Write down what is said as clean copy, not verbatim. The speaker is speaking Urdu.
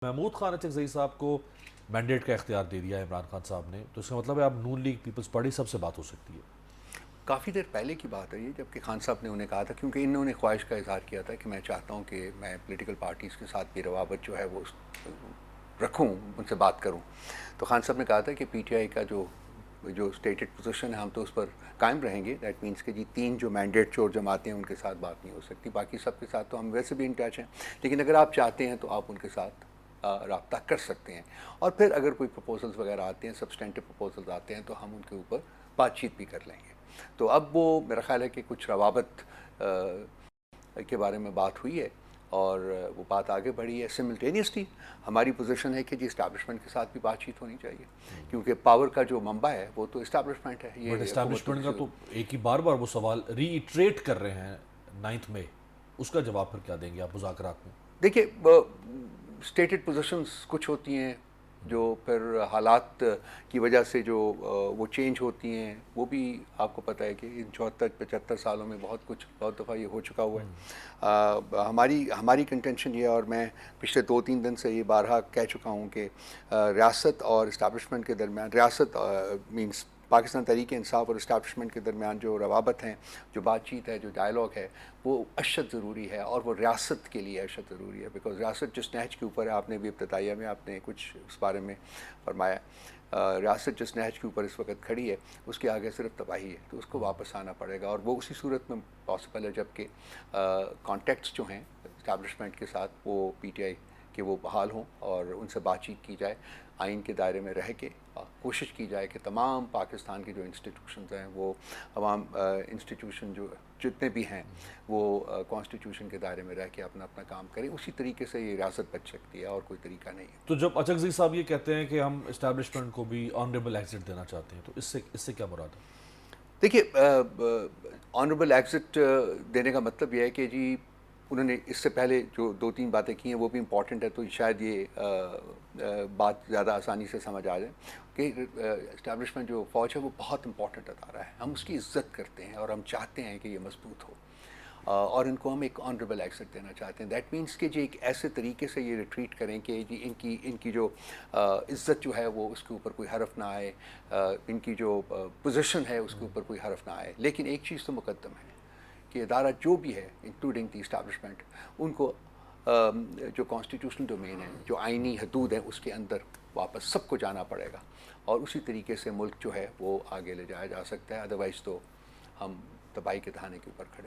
محمود خان اچکزئی صاحب کو مینڈیٹ کا اختیار دے دیا ہے عمران خان صاحب نے، تو اس کا مطلب ہے اب نون لیگ پیپلز پارٹی سب سے بات ہو سکتی ہے۔ کافی دیر پہلے کی بات ہے یہ، جب کہ خان صاحب نے انہیں کہا تھا، کیونکہ انہوں نے خواہش کا اظہار کیا تھا کہ میں چاہتا ہوں کہ میں پولیٹیکل پارٹیز کے ساتھ بھی روابط جو ہے وہ رکھوں، ان سے بات کروں۔ تو خان صاحب نے کہا تھا کہ پی ٹی آئی کا جو اسٹیٹڈ پوزیشن ہے ہم تو اس پر قائم رہیں گے۔ دیٹ مینس کہ تین جو مینڈیٹ چور جماعتیں ہیں ان کے ساتھ بات نہیں ہو سکتی، باقی سب کے ساتھ تو ہم ویسے بھی ان ٹچ ہیں، لیکن اگر آپ چاہتے ہیں تو آپ ان کے ساتھ رابطہ کر سکتے ہیں، اور پھر اگر کوئی پروپوزلز وغیرہ آتے ہیں، سبسٹینٹو پروپوزلز آتے ہیں، تو ہم ان کے اوپر بات چیت بھی کر لیں گے۔ تو اب وہ میرا خیال ہے کہ کچھ روابط کے بارے میں بات ہوئی ہے اور وہ بات آگے بڑھی ہے۔ سملٹینیسلی ہماری پوزیشن ہے کہ اسٹیبلشمنٹ کے ساتھ بھی بات چیت ہونی چاہیے، کیونکہ پاور کا جو منبع ہے وہ تو اسٹیبلشمنٹ ہے۔ بٹ یہ اسٹیبلشمنٹ کا تو ایک ہی بار وہ سوال ری ایٹریٹ کر رہے ہیں 9 مئی، اس کا جواب پھر کیا دیں گے آپ مذاکرات میں؟ دیکھیے، اسٹیٹڈ پوزیشنز کچھ ہوتی ہیں جو پھر حالات کی وجہ سے جو وہ چینج ہوتی ہیں، وہ بھی آپ کو پتہ ہے کہ ان 74-75 سالوں میں بہت دفعہ یہ ہو چکا ہوا ہے۔ ہماری کنٹینشن یہ ہے، اور میں پچھلے 2-3 دن سے یہ بارہا کہہ چکا ہوں کہ ریاست اور اسٹیبلشمنٹ کے درمیان، ریاست مینس پاکستان تحریک انصاف اور اسٹیبلشمنٹ کے درمیان جو روابط ہیں، جو بات چیت ہے، جو ڈائلاگ ہے، وہ اشد ضروری ہے، اور وہ ریاست کے لیے اشد ضروری ہے، بیکاز ریاست جس نہج کے اوپر ہے، آپ نے بھی ابتدائیہ میں آپ نے کچھ اس بارے میں فرمایا، ریاست جس نہج کے اوپر اس وقت کھڑی ہے اس کے آگے صرف تباہی ہے، تو اس کو واپس آنا پڑے گا، اور وہ اسی صورت میں پاسبل ہے جب کہ کانٹیکٹس جو ہیں اسٹیبلشمنٹ کے ساتھ وہ پی ٹی آئی کہ وہ بحال ہوں اور ان سے بات چیت کی جائے، آئین کے دائرے میں رہ کے کوشش کی جائے کہ تمام پاکستان کی جو انسٹیٹیوشنز ہیں، وہ تمام انسٹیٹیوشن جو جتنے بھی ہیں وہ کانسٹیٹیوشن کے دائرے میں رہ کے اپنا کام کریں۔ اسی طریقے سے یہ ریاست بچ سکتی ہے، اور کوئی طریقہ نہیں ہے۔ تو جب اچکزئی صاحب یہ کہتے ہیں کہ ہم اسٹیبلشمنٹ کو بھی آنریبل ایگزٹ دینا چاہتے ہیں، تو اس سے کیا مراد ہے؟ دیکھیے، آنریبل ایگزٹ دینے کا مطلب یہ ہے کہ انہوں نے اس سے پہلے جو 2-3 باتیں کی ہیں وہ بھی امپورٹنٹ ہے، تو شاید یہ بات زیادہ آسانی سے سمجھ آ جائے کہ اسٹیبلشمنٹ جو فوج ہے وہ بہت امپورٹنٹ ادارہ ہے، ہم اس کی عزت کرتے ہیں اور ہم چاہتے ہیں کہ یہ مضبوط ہو، اور ان کو ہم ایک آنریبل ایگزٹ دینا چاہتے ہیں۔ دیٹ مینس کہ ایک ایسے طریقے سے یہ ریٹریٹ کریں کہ ان کی جو عزت جو ہے وہ اس کے اوپر کوئی حرف نہ آئے، ان کی جو پوزیشن ہے اس کے اوپر کوئی حرف نہ آئے، لیکن ایک چیز تو مقدم ہے کہ ادارہ جو بھی ہے انکلوڈنگ دی اسٹیبلشمنٹ، ان کو جو کانسٹیٹیوشنل ڈومین ہے، جو آئینی حدود ہیں، اس کے اندر واپس سب کو جانا پڑے گا، اور اسی طریقے سے ملک جو ہے وہ آگے لے جایا جا سکتا ہے، ادروائز تو ہم تباہی کے دہانے کے اوپر کھڑے